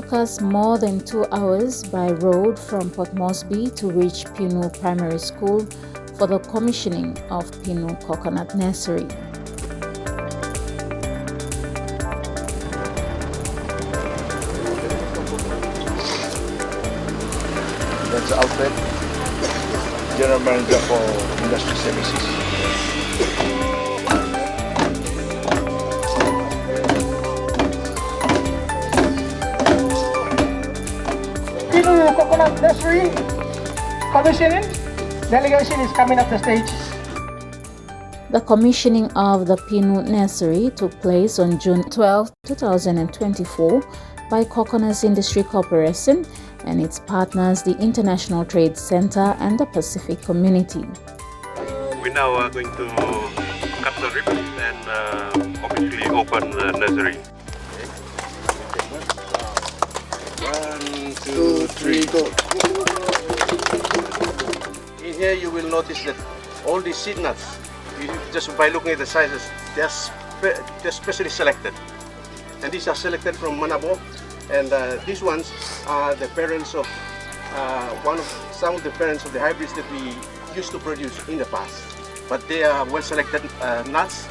took us more than 2 hours by road from Port Moresby to reach Pinu Primary School for the commissioning of Pinu Coconut Nursery. That's Alfred, General Manager for Industry Services. Pinu Coconut Nursery commissioning. Delegation is coming up the stage. The commissioning of the Pinu Nursery took place on June 12, 2024 by Kokonas Indastri Koporesen and its partners, the International Trade Center and the Pacific Community. We now are going to cut the ribbon and officially open the nursery. 1, 2, 3, go. In here you will notice that all these seed nuts, just by looking at the sizes, they're specially selected. And these are selected from Manabo, and these ones are the parents of some of the parents of the hybrids that we used to produce in the past. But they are well selected nuts,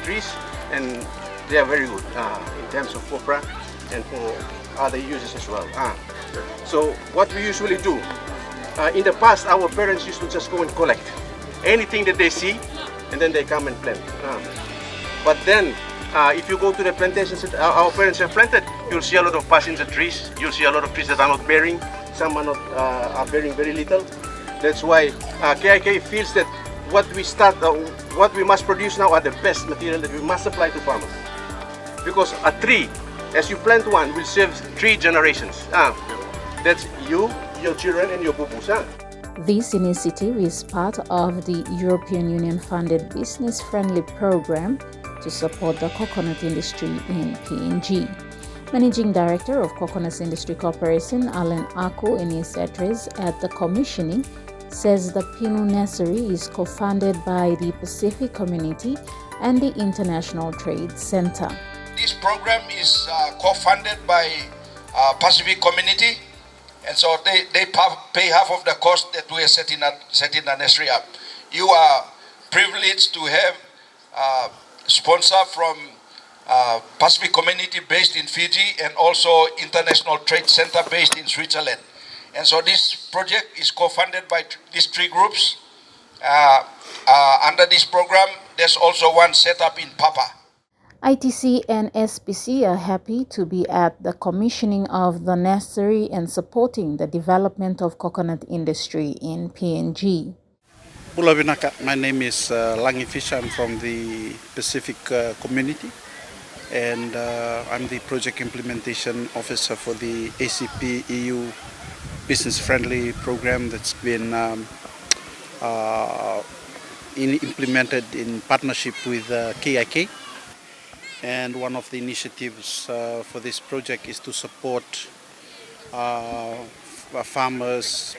trees, and they are very good in terms of copra and for other uses as well. So what we usually do, in the past our parents used to just go and collect anything that they see, and then they come and plant. But then if you go to the plantations that our parents have planted, you'll see a lot of passenger trees. You'll see a lot of trees that are not bearing. Some are not are bearing very little. That's why KIK feels that what we must produce now are the best material that we must supply to farmers. Because a tree, as you plant one, will serve 3 generations. That's you, your children, and your pupus. This initiative is part of the European Union-funded business-friendly program to support the coconut industry in PNG. Managing Director of Kokonas Indastri Koporesen, Alan Aku, in his address at the commissioning, says the Pinu Nursery is co-funded by the Pacific Community and the International Trade Center. This program is co-funded by Pacific Community, and so they pay half of the cost that we are setting the nursery up. You are privileged to have sponsor from Pacific Community based in Fiji and also International Trade Center based in Switzerland. And so this project is co-funded by these 3 groups. Under this program, there's also one set up in Papa. ITC and SPC are happy to be at the commissioning of the nursery and supporting the development of coconut industry in PNG. My name is Langi Fisher. I'm from the Pacific Community, and I'm the Project Implementation Officer for the ACP EU Business Friendly Program that's been implemented in partnership with KIK. And one of the initiatives for this project is to support farmers,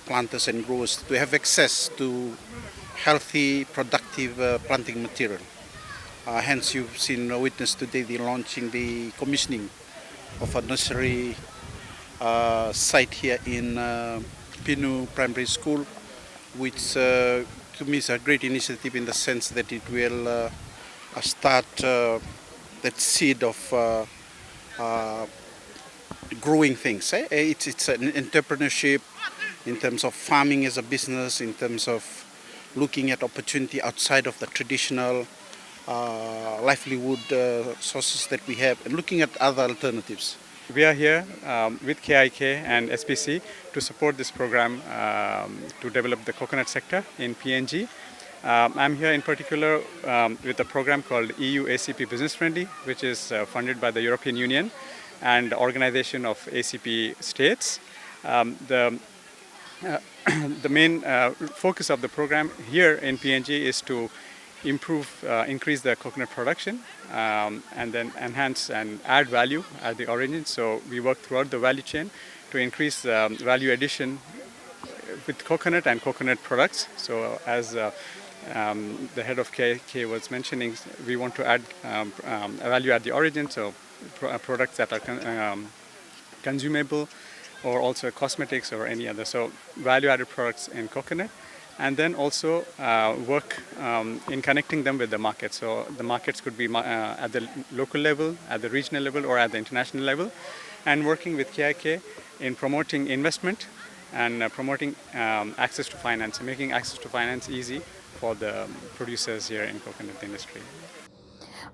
planters and growers to have access to healthy, productive planting material. Hence you've witnessed today the commissioning of a nursery site here in Pinu Primary School, which to me is a great initiative in the sense that it will start that seed of growing things. It's an entrepreneurship in terms of farming as a business, in terms of looking at opportunity outside of the traditional livelihood sources that we have and looking at other alternatives. We are here with KIK and SPC to support this program to develop the coconut sector in PNG. I'm here in particular with a program called EU ACP Business Friendly, which is funded by the European Union and the organization of ACP states. The main focus of the program here in PNG is to increase the coconut production and then enhance and add value at the origin. So we work throughout the value chain to increase value addition with coconut and coconut products. So as the head of KK was mentioning, we want to add value at the origin, so products that are consumable or also cosmetics or any other. So value-added products in coconut. And then also work in connecting them with the market. So the markets could be at the local level, at the regional level, or at the international level. And working with KIK in promoting investment and promoting access to finance, making access to finance easy for the producers here in coconut industry.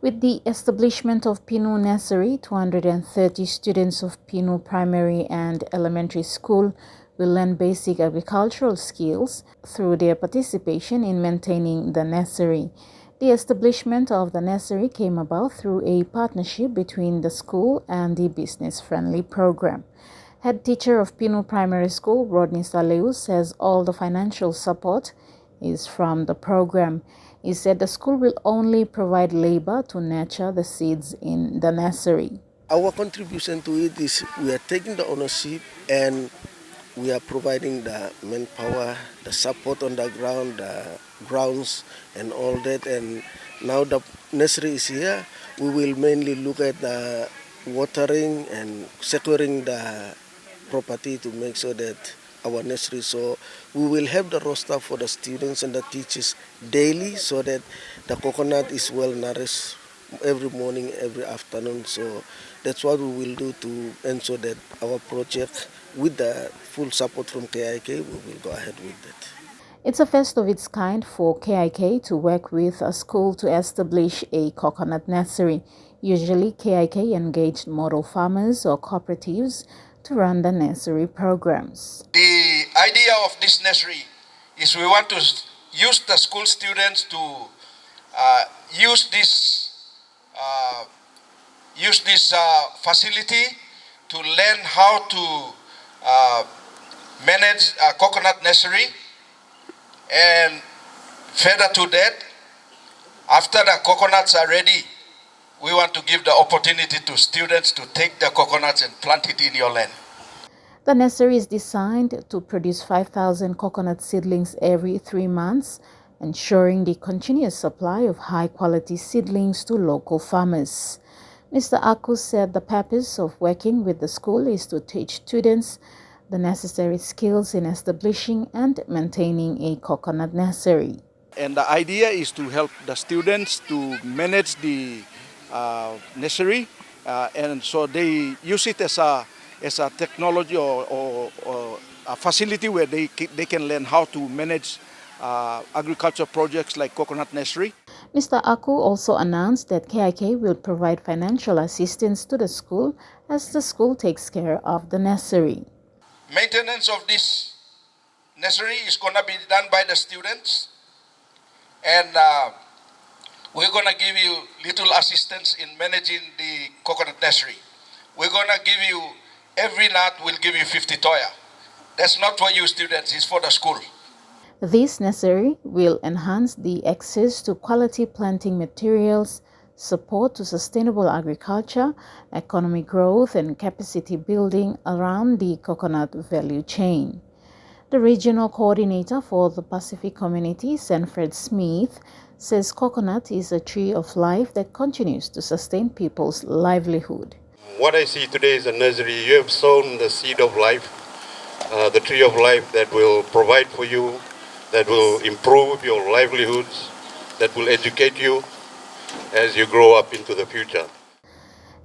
With the establishment of Pinu Nursery, 230 students of Pinu Primary and Elementary School will learn basic agricultural skills through their participation in maintaining the nursery. The establishment of the nursery came about through a partnership between the school and the business-friendly program. Head teacher of Pinu Primary School, Rodney Saleu, says all the financial support is from the program. He said the school will only provide labor to nurture the seeds in the nursery. Our contribution to it is we are taking the ownership and we are providing the manpower, the support on the ground, the grounds and all that. And now the nursery is here, we will mainly look at the watering and securing the property to make sure that our nursery, so we will have the roster for the students and the teachers daily so that the coconut is well nourished every morning, every afternoon. So that's what we will do to ensure that our project, with the full support from KIK, we will go ahead with that. It's a first of its kind for KIK to work with a school to establish a coconut nursery. Usually KIK engaged model farmers or cooperatives to run the nursery programs. The idea of this nursery is we want to use the school students to use this facility to learn how to manage a coconut nursery, and further to that, after the coconuts are ready, we want to give the opportunity to students to take the coconuts and plant it in your land. The nursery is designed to produce 5,000 coconut seedlings every 3 months, ensuring the continuous supply of high-quality seedlings to local farmers. Mr. Aku said the purpose of working with the school is to teach students the necessary skills in establishing and maintaining a coconut nursery. And the idea is to help the students to manage the nursery, and so they use it as a technology or a facility where they can learn how to manage agriculture projects like coconut nursery. Mr. Aku also announced that KIK will provide financial assistance to the school as the school takes care of the nursery. Maintenance of this nursery is going to be done by the students, and we're going to give you little assistance in managing the coconut nursery. We're going to give you, every nut will give you 50 toya. That's not for you students, it's for the school. This nursery will enhance the access to quality planting materials, support to sustainable agriculture, economic growth, and capacity building around the coconut value chain. The regional coordinator for the Pacific Community, Sanford Smith, says coconut is a tree of life that continues to sustain people's livelihood. What I see today is a nursery. You have sown the seed of life, the tree of life that will provide for you, that will improve your livelihoods, that will educate you as you grow up into the future.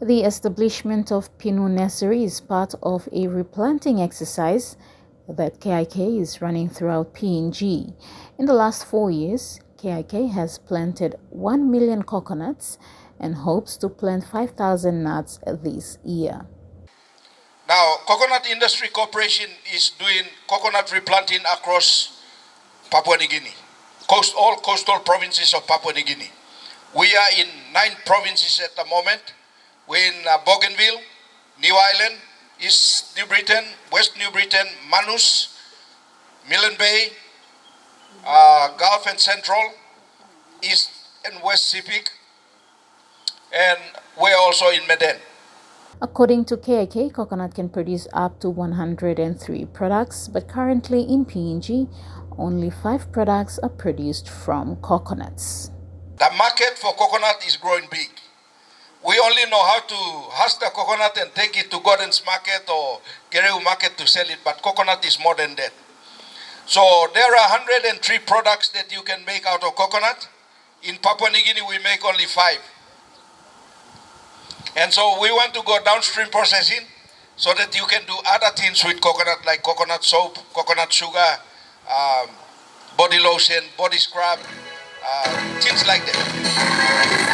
The establishment of Pinu Nursery is part of a replanting exercise that KIK is running throughout PNG. In the last 4 years, KIK has planted 1 million coconuts and hopes to plant 5,000 nuts this year. Now, Kokonas Indastri Koporesen is doing coconut replanting across Papua New Guinea, all coastal provinces of Papua New Guinea. We are in 9 provinces at the moment. We're in Bougainville, New Ireland, East New Britain, West New Britain, Manus, Milne Bay, Gulf and Central, East and West Pacific, and we're also in Medan. According to KIK, coconut can produce up to 103 products, but currently in PNG, only 5 products are produced from coconuts. The market for coconut is growing big. We only know how to husk the coconut and take it to Gordon's market or Kairuku market to sell it, but coconut is more than that. So there are 103 products that you can make out of coconut. In Papua New Guinea, we make only 5. And so we want to go downstream processing so that you can do other things with coconut, like coconut soap, coconut sugar, body lotion, body scrub, things like that.